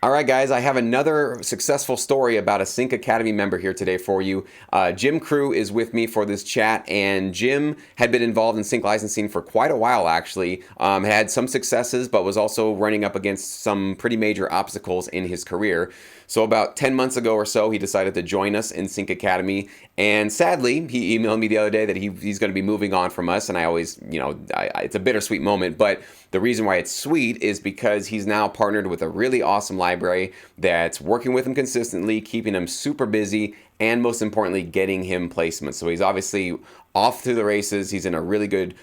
All right, guys, I have another successful story about a Sync Academy member here today for you. Jim Crew is with me for this chat, and Jim had been involved in sync licensing for quite a while, actually. Had some successes, but was also running up against some pretty major obstacles in his career. So about 10 months ago or so, he decided to join us in Sync Academy. And sadly, he emailed me the other day that he's going to be moving on from us. And I always, it's a bittersweet moment. But the reason why it's sweet is because he's now partnered with a really awesome library that's working with him consistently, keeping him super busy, and most importantly, getting him placements. So he's obviously off to the races. He's in a really good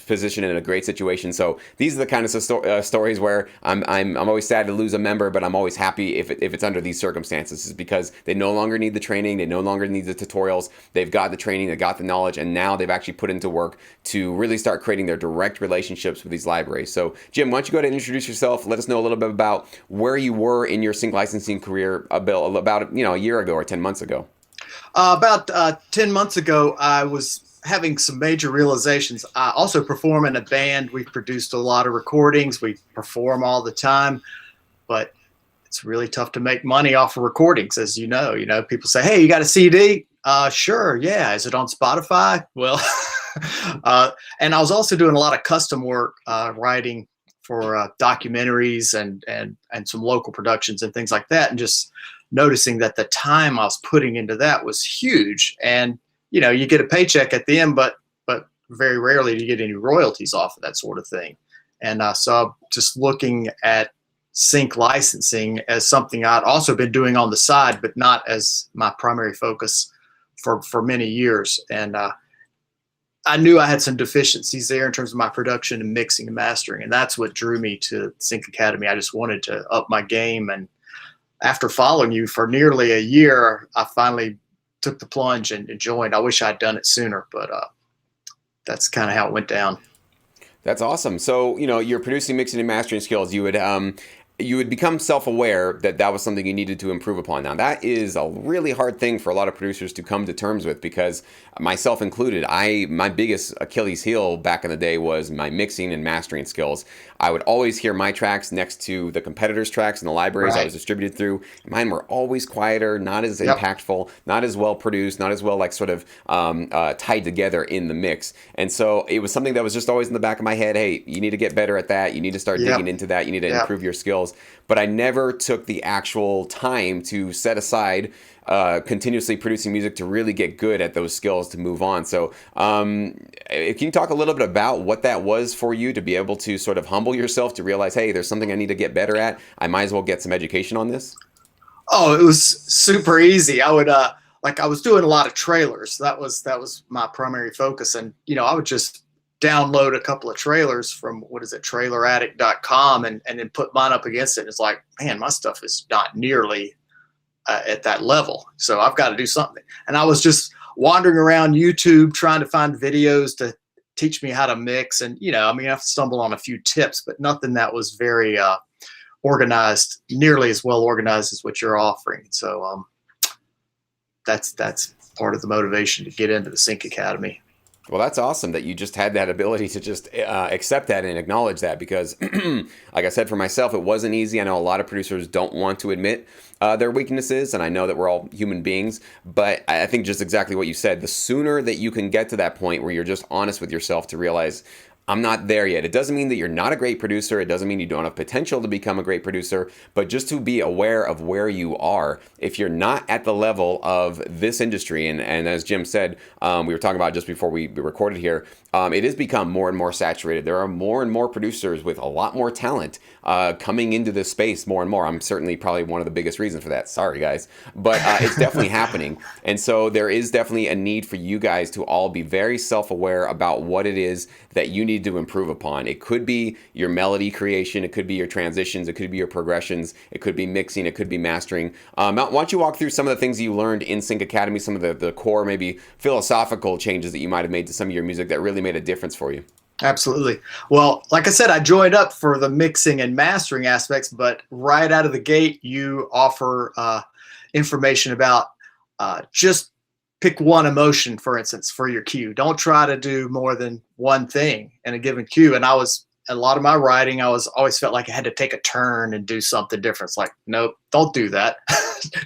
position in a great situation. So these are the kind of stories where I'm always sad to lose a member, but I'm always happy if it's under these circumstances, is because they no longer need the training, they no longer need the tutorials. They've got the training, they got the knowledge, and now they've actually put into work to really start creating their direct relationships with these libraries. So Jim, why don't you go ahead and introduce yourself? Let us know a little bit about where you were in your sync licensing career about a year ago or 10 months ago. About 10 months ago, I was having some major realizations. I also perform in a band. We've produced a lot of recordings. We perform all the time, but it's really tough to make money off of recordings, as you know. People say, "Hey, you got a CD?" Sure, yeah. Is it on Spotify? Well, and I was also doing a lot of custom work, writing for documentaries and some local productions and things like that, and just noticing that the time I was putting into that was huge. And you get a paycheck at the end, but very rarely do you get any royalties off of that sort of thing. And so I'm just looking at sync licensing as something I'd also been doing on the side, but not as my primary focus for many years. And I knew I had some deficiencies there in terms of my production and mixing and mastering, and that's what drew me to Sync Academy. I just wanted to up my game, and after following you for nearly a year, I finally took the plunge and joined. I wish I'd done it sooner, but that's kind of how it went down. That's awesome. So, you're producing, mixing, and mastering skills. You would become self-aware that that was something you needed to improve upon. Now, that is a really hard thing for a lot of producers to come to terms with, because myself included, my biggest Achilles heel back in the day was my mixing and mastering skills. I would always hear my tracks next to the competitors' tracks in the libraries I was distributed through. Mine were always quieter, not as impactful, not as well produced, not as well tied together in the mix. And so it was something that was just always in the back of my head. Hey, you need to get better at that. You need to start digging into that. You need to improve your skills. But I never took the actual time to set aside continuously producing music to really get good at those skills to move on. So can you talk a little bit about what that was for you, to be able to sort of humble yourself to realize, hey, there's something I need to get better at. I might as well get some education on this. Oh, it was super easy. I would I was doing a lot of trailers. That was my primary focus. And I would just download a couple of trailers from traileraddict.com and then put mine up against it. And it's like, man, my stuff is not nearly at that level. So I've got to do something. And I was just wandering around YouTube trying to find videos to teach me how to mix. And, I've stumbled on a few tips, but nothing that was very organized, nearly as well organized as what you're offering. So that's part of the motivation to get into the Sync Academy. Well, that's awesome that you just had that ability to just accept that and acknowledge that, because like I said, for myself, it wasn't easy. I know a lot of producers don't want to admit their weaknesses, and I know that we're all human beings, but I think just exactly what you said, the sooner that you can get to that point where you're just honest with yourself to realize, I'm not there yet. It doesn't mean that you're not a great producer. It doesn't mean you don't have potential to become a great producer, but just to be aware of where you are. If you're not at the level of this industry, and as Jim said, we were talking about just before we recorded here, it has become more and more saturated. There are more and more producers with a lot more talent coming into this space more and more. I'm certainly probably one of the biggest reasons for that. Sorry, guys. But it's definitely happening. And so there is definitely a need for you guys to all be very self-aware about what it is that you need to improve upon. It could be your melody creation. It could be your transitions. It could be your progressions. It could be mixing. It could be mastering. Why don't you walk through some of the things you learned in Sync Academy, some of the core, maybe philosophical changes that you might have made to some of your music that really made a difference for you? Absolutely. Well, like I said, I joined up for the mixing and mastering aspects, but right out of the gate, you offer information about just pick one emotion, for instance, for your cue. Don't try to do more than one thing in a given cue. And I was a lot of my writing, I was always felt like I had to take a turn and do something different. It's like, nope, don't do that.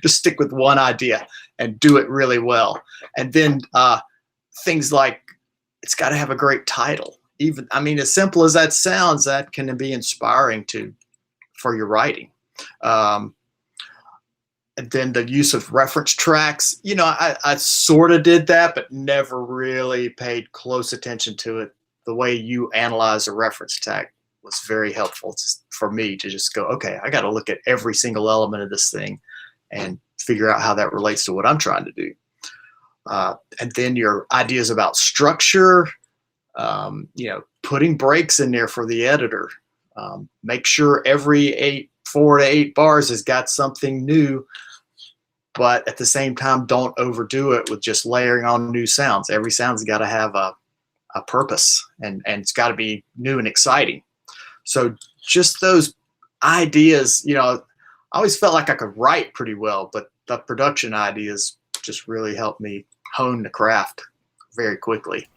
Just stick with one idea and do it really well. And then things like it's got to have a great title. Even, I mean, as simple as that sounds, that can be inspiring for your writing. And then the use of reference tracks, I sort of did that, but never really paid close attention to it. The way you analyze a reference tag was very helpful for me to just go, okay, I got to look at every single element of this thing and figure out how that relates to what I'm trying to do. And then your ideas about structure, putting breaks in there for the editor. Make sure every 4 to 8 bars has got something new, but at the same time, don't overdo it with just layering on new sounds. Every sound's got to have a purpose, and it's got to be new and exciting. So just those ideas, I always felt like I could write pretty well, but the production ideas just really helped me hone the craft very quickly.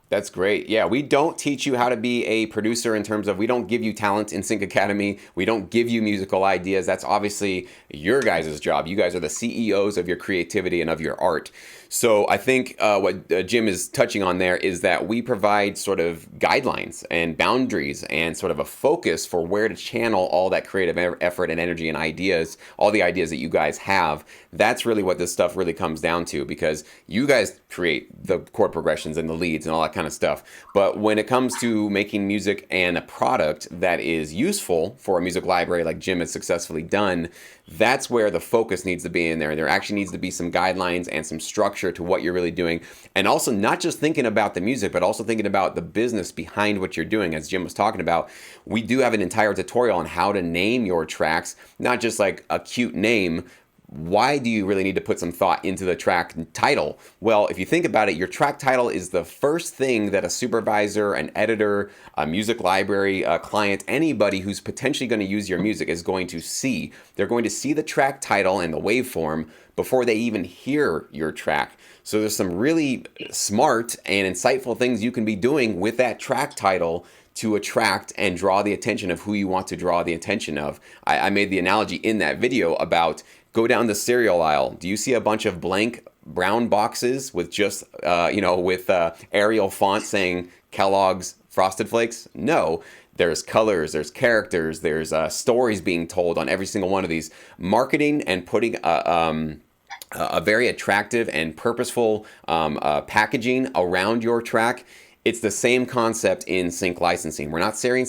That's great. Yeah, we don't teach you how to be a producer in terms of we don't give you talent in Sync Academy. We don't give you musical ideas. That's obviously your guys' job. You guys are the CEOs of your creativity and of your art. So I think what Jim is touching on there is that we provide sort of guidelines and boundaries and sort of a focus for where to channel all that creative effort and energy and ideas, all the ideas that you guys have. That's really what this stuff really comes down to, because you guys create the chord progressions and the leads and all that kind of stuff. But when it comes to making music and a product that is useful for a music library like Jim has successfully done, that's where the focus needs to be in there. There actually needs to be some guidelines and some structure to what you're really doing. And also not just thinking about the music, but also thinking about the business behind what you're doing. As Jim was talking about, we do have an entire tutorial on how to name your tracks, not just like a cute name. Why do you really need to put some thought into the track title? Well, if you think about it, your track title is the first thing that a supervisor, an editor, a music library, a client, anybody who's potentially going to use your music is going to see. They're going to see the track title and the waveform before they even hear your track. So there's some really smart and insightful things you can be doing with that track title to attract and draw the attention of who you want to draw the attention of. I made the analogy in that video about go down the cereal aisle. Do you see a bunch of blank brown boxes with just, with Arial font saying Kellogg's Frosted Flakes? No. There's colors, there's characters, there's stories being told on every single one of these. Marketing and putting a very attractive and purposeful packaging around your track. It's the same concept in sync licensing. We're not selling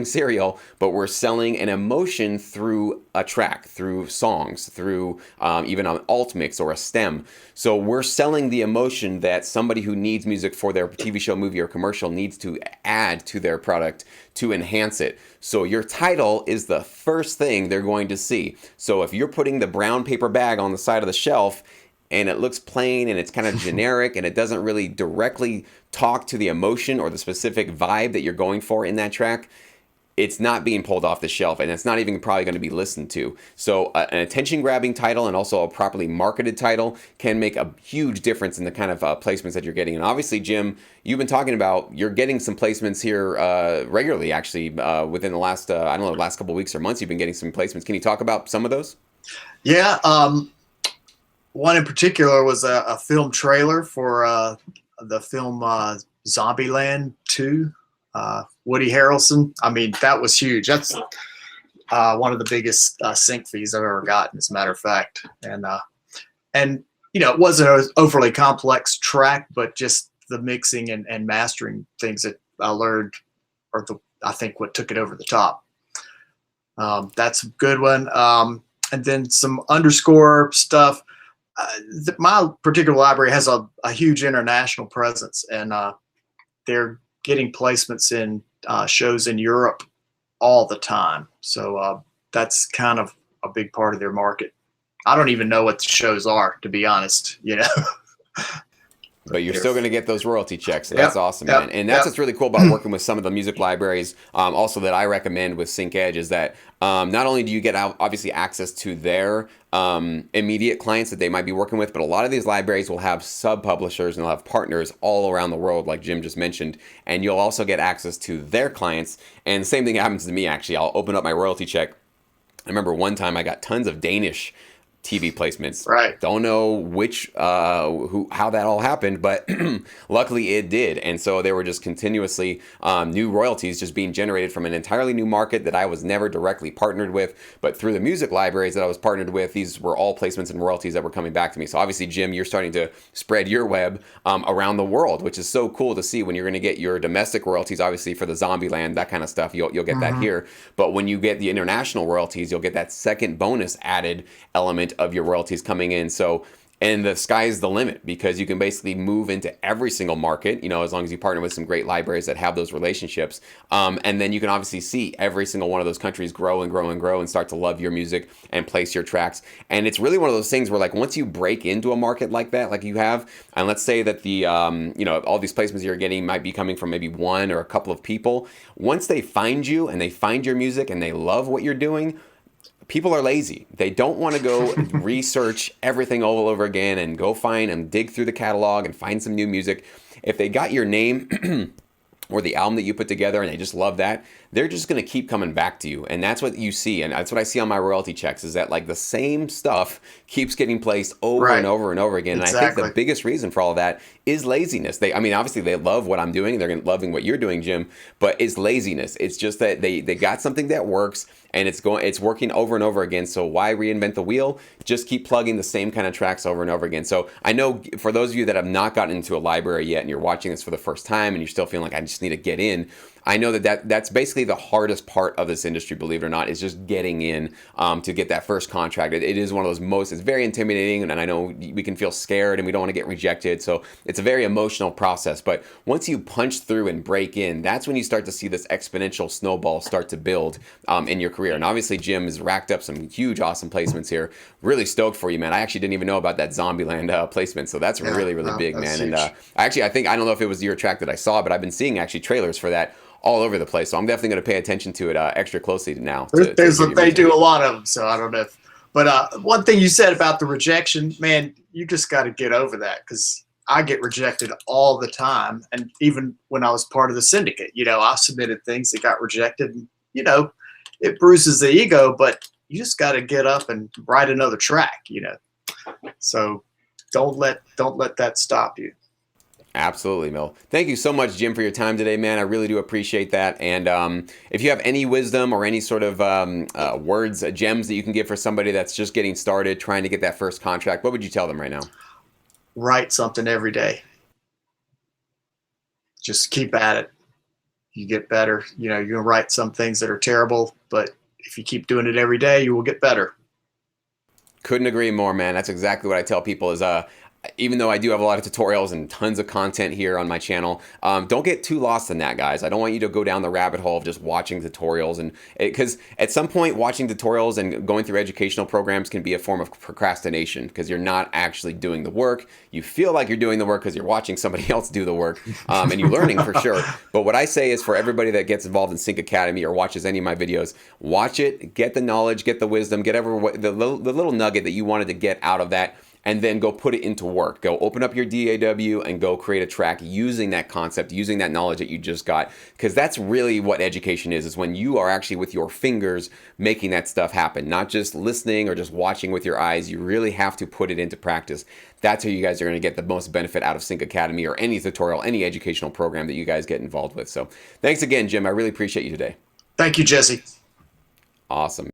cereal, but we're selling an emotion through a track, through songs, through even an alt mix or a stem. So we're selling the emotion that somebody who needs music for their TV show, movie, or commercial needs to add to their product to enhance it. So your title is the first thing they're going to see. So if you're putting the brown paper bag on the side of the shelf, and it looks plain and it's kind of generic and it doesn't really directly talk to the emotion or the specific vibe that you're going for in that track, it's not being pulled off the shelf, and it's not even probably going to be listened to. So an attention-grabbing title and also a properly marketed title can make a huge difference in the kind of placements that you're getting. And obviously, Jim, you've been talking about you're getting some placements here regularly, actually, within the last, last couple of weeks or months. You've been getting some placements. Can you talk about some of those? Yeah. One in particular was a film trailer for the film Zombieland 2. Woody Harrelson. I mean, that was huge. That's one of the biggest sync fees I've ever gotten, as a matter of fact. And it wasn't an overly complex track, but just the mixing and mastering things that I learned I think what took it over the top. That's a good one. And then some underscore stuff. My particular library has a huge international presence, and they're getting placements in shows in Europe all the time. So that's kind of a big part of their market. I don't even know what the shows are, to be honest, but you're still going to get those royalty checks. So that's Yep, awesome, man. yep, And that's yep. what's really cool about working with some of the music libraries. Also, that I recommend with Sync Edge is that not only do you get obviously access to their immediate clients that they might be working with, but a lot of these libraries will have sub publishers and they'll have partners all around the world, like Jim just mentioned. And you'll also get access to their clients. And the same thing happens to me, actually. I'll open up my royalty check. I remember one time I got tons of Danish TV placements. Right. Don't know how that all happened, but luckily it did. And so there were just continuously new royalties just being generated from an entirely new market that I was never directly partnered with, but through the music libraries that I was partnered with, these were all placements and royalties that were coming back to me. So obviously, Jim, you're starting to spread your web around the world, which is so cool to see. When you're going to get your domestic royalties, obviously for the Zombieland, that kind of stuff, you'll get that here. But when you get the international royalties, you'll get that second bonus added element of your royalties coming in. So, and the sky's the limit because you can basically move into every single market, as long as you partner with some great libraries that have those relationships. And then you can obviously see every single one of those countries grow and grow and grow and start to love your music and place your tracks. And it's really one of those things where, like, once you break into a market like that, like you have, and let's say that the, all these placements you're getting might be coming from maybe one or a couple of people. Once they find you and they find your music and they love what you're doing, people are lazy. They don't want to go research everything all over again and go find and dig through the catalog and find some new music. If they got your name or the album that you put together and they just love that, they're just going to keep coming back to you. And that's what you see. And that's what I see on my royalty checks, is that, like, the same stuff keeps getting placed over and over and over again. Exactly. And I think the biggest reason for all of that is laziness. Obviously they love what I'm doing. They're loving what you're doing, Jim, but it's laziness. It's just that they got something that works and it's working over and over again. So why reinvent the wheel? Just keep plugging the same kind of tracks over and over again. So I know for those of you that have not gotten into a library yet and you're watching this for the first time and you're still feeling like, I just need to get in, I know that's basically the hardest part of this industry, believe it or not, is just getting in to get that first contract. It is one of those it's very intimidating, and I know we can feel scared and we don't want to get rejected. So it's a very emotional process. But once you punch through and break in, that's when you start to see this exponential snowball start to build in your career. And obviously, Jim has racked up some huge, awesome placements here. Really stoked for you, man. I actually didn't even know about that Zombieland placement. So that's really, really big, man. Huge. And I don't know if it was your track that I saw, but I've been seeing actually trailers for that all over the place. So I'm definitely going to pay attention to it extra closely now. They do a lot of them, so I don't know. But one thing you said about the rejection, man, you just got to get over that, because I get rejected all the time. And even when I was part of the syndicate, I submitted things that got rejected. And, it bruises the ego, but you just got to get up and write another track, So don't let that stop you. Absolutely, Mel. Thank you so much, Jim, for your time today, man. I really do appreciate that. And if you have any wisdom or any sort of words, gems that you can give for somebody that's just getting started, trying to get that first contract, what would you tell them right now? Write something every day. Just keep at it. You get better. You're going to write some things that are terrible, but if you keep doing it every day, you will get better. Couldn't agree more, man. That's exactly what I tell people is even though I do have a lot of tutorials and tons of content here on my channel, don't get too lost in that, guys. I don't want you to go down the rabbit hole of just watching tutorials, and because at some point watching tutorials and going through educational programs can be a form of procrastination, because you're not actually doing the work. You feel like you're doing the work because you're watching somebody else do the work, and you're learning for sure. But what I say is, for everybody that gets involved in Sync Academy or watches any of my videos, watch it, get the knowledge, get the wisdom, get the little nugget that you wanted to get out of that, and then go put it into work. Go open up your DAW and go create a track using that concept, using that knowledge that you just got. Because that's really what education is when you are actually with your fingers making that stuff happen, not just listening or just watching with your eyes. You really have to put it into practice. That's how you guys are going to get the most benefit out of Sync Academy or any tutorial, any educational program that you guys get involved with. So thanks again, Jim. I really appreciate you today. Thank you, Jesse. Awesome.